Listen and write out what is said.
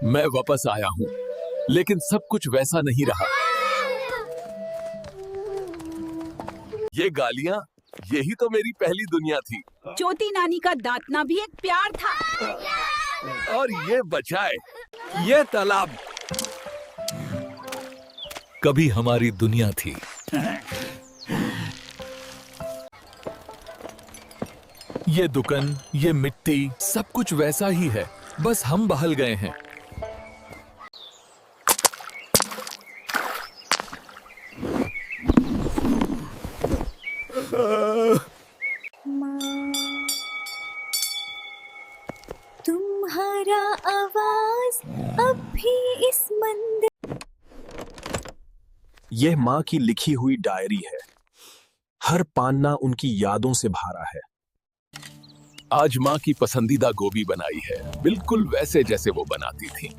मैं वापस आया हूँ, लेकिन सब कुछ वैसा नहीं रहा। ये गालियाँ, यही तो मेरी पहली दुनिया थी। चोटी नानी का दांतना भी एक प्यार था। और ये बचाए, ये तालाब कभी हमारी दुनिया थी। ये दुकान, ये मिट्टी, सब कुछ वैसा ही है, बस हम बहल गए हैं। तुम्हारा आवाज अब भी इस मंदिर। यह माँ की लिखी हुई डायरी है। हर पन्ना उनकी यादों से भरा है। आज माँ की पसंदीदा गोभी बनाई है, बिल्कुल वैसे जैसे वो बनाती थी।